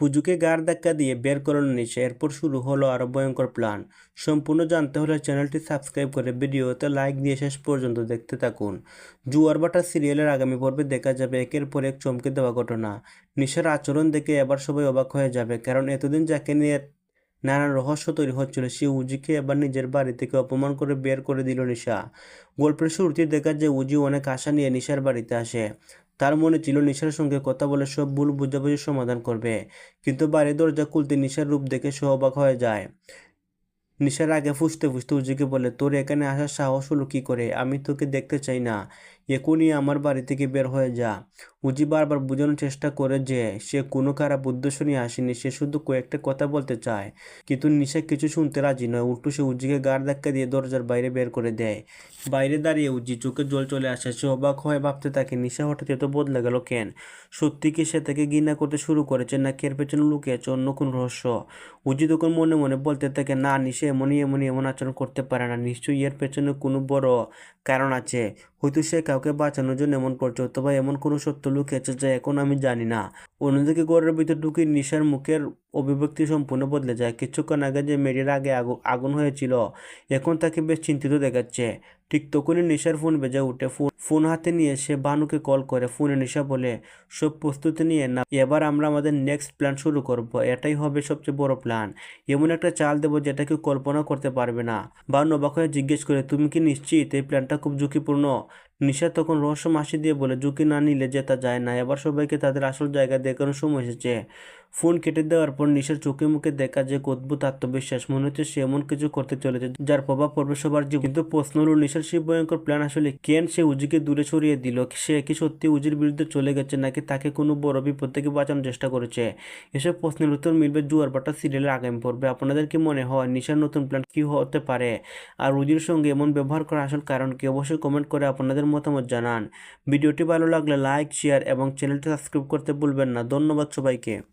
পুজুকে গাড় ধাক্কা দিয়ে বের করানো নিচে এরপর শুরু হলো আরো ভয়ঙ্কর প্ল্যান। সম্পূর্ণ জানতে হলে চ্যানেলটি সাবস্ক্রাইব করে ভিডিওতে লাইক দিয়ে শেষ পর্যন্ত দেখতে থাকুন। জুয়ার ভাটা সিরিয়ালের আগামী পর্বে দেখা যাবে একের পর এক চমকে দেওয়া ঘটনা। নিশার আচরণ দেখে এবার সবাই অবাক হয়ে যাবে, কারণ এতদিন যাকে নিয়ে নানান রহস্য তৈরি হচ্ছিল সে উজিকে এবার নিজের বাড়ি থেকে অপমান করে বের করে দিল নিশা। গল্পের শুরুতেই দেখা যায় উজি অনেক আশা নিয়ে নিশার বাড়িতে আসে। তার মনে ছিল নিশার সঙ্গে কথা বলে সব ভুল বুঝাবুঝির সমাধান করবে, কিন্তু বাড়ির দরজা খুলতে নিশার রূপ দেখে সে অবাক হয়ে যায়। নিশার আগে ফুসতে ফুসতে উজিকে বলে, তোর এখানে আসার সাহস হলো কি করে? আমি তোকে দেখতে চাই না, এখনই আমার বাড়ি থেকে বের হয়ে যা। উজি বারবার বোঝানোর চেষ্টা করে যে সে কোনো খারাপ উদ্দেশ্য নিয়ে আসেনি, সে শুধু কয়েকটা কথা বলতে চায়। কিন্তু নিশা কিছু শুনতে রাজি নয়, উল্টো সে উজিকে গাড় ধাক্কা দিয়ে দরজার বাইরে বের করে দেয়। বাইরে দাঁড়িয়ে উজি চোখে জল চলে আসে, সে অবাক হয়ে ভাবতে থাকে নিশা হঠাৎ এত বদলে গেল কেন? সত্যি কি সে তাকে ঘৃণা করতে শুরু করেছে, নাকি এর পেছনে লুকিয়েছে অন্য কোন রহস্য? উজি তখন মনে মনে বলতে থাকে, না, নিশা এমন আচরণ করতে পারে না, নিশ্চয়ই এর পেছনে কোনো বড় কারণ আছে। হয়তো সে কাউকে বাঁচানোর জন্য এমন করছে, অথবা এমন কোনো সত্য লুকিয়েছে যা এখন আমি জানি না। অন্যদিকে ঘরের ভিতর ঢুকে নিশার মুখের অভিব্যক্তি সম্পূর্ণ বদলে যায়। কিছুক্ষণ আগে যে মেয়ের আগে আগুন হয়েছিল, এখন তাকে বেশ চিন্তিত দেখাচ্ছে। ঠিক তখনই নিশার ফোন বেজে উঠে। ফোন হাতে নিয়ে সে বানুকে কল করে। ফোনে নিশা বলে, সব প্রস্তুতি নিয়ে না, এবার আমরা আমাদের নেক্সট প্ল্যান শুরু করব, এটাই হবে সবচেয়ে বড় প্ল্যান। এমন একটা চাল দেবো যেটা কেউ কল্পনা করতে পারবে না। বানু অবাক হয়ে জিজ্ঞেস করে, তুমি কি নিশ্চিত এই প্ল্যানটা খুব ঝুঁকিপূর্ণ? নিশা তখন রহস্য হাসি দিয়ে বলে, ঝুঁকি না নিলে জেতা যায় না, এবার সবাইকে তাদের আসল জায়গা দেখানোর সময় এসেছে। ফোন কেটে দেওয়ার পর নিশার চোখে মুখে দেখা যে অদ্ভুত আত্মবিশ্বাস, মনে হচ্ছে সে এমন কিছু করতে চলেছে যার প্রভাব পড়বে সবার জীবন। কিন্তু প্রশ্ন হলো, নিশার সেই ভয়ঙ্কর প্ল্যান আসলে কেন? সে উজিকে দূরে সরিয়ে দিল, সে কি সত্যি উজির বিরুদ্ধে চলে গেছে, নাকি তাকে কোনো বড় বিপদ থেকে বাঁচানোর চেষ্টা করেছে? এসব প্রশ্নের উত্তর মিলবে জুয়ার ভাটা সিরিয়ালের আগামী পর্বে। আপনাদের কি মনে হয় নিশার নতুন প্ল্যান কি হতে পারে? আর উজির সঙ্গে এমন ব্যবহার করার আসল কারণ কি? অবশ্যই কমেন্ট করে আপনাদের মতামত জানান। ভিডিওটি ভালো লাগলে লাইক, শেয়ার এবং চ্যানেলটি সাবস্ক্রাইব করতে ভুলবেন না। ধন্যবাদ সবাইকে।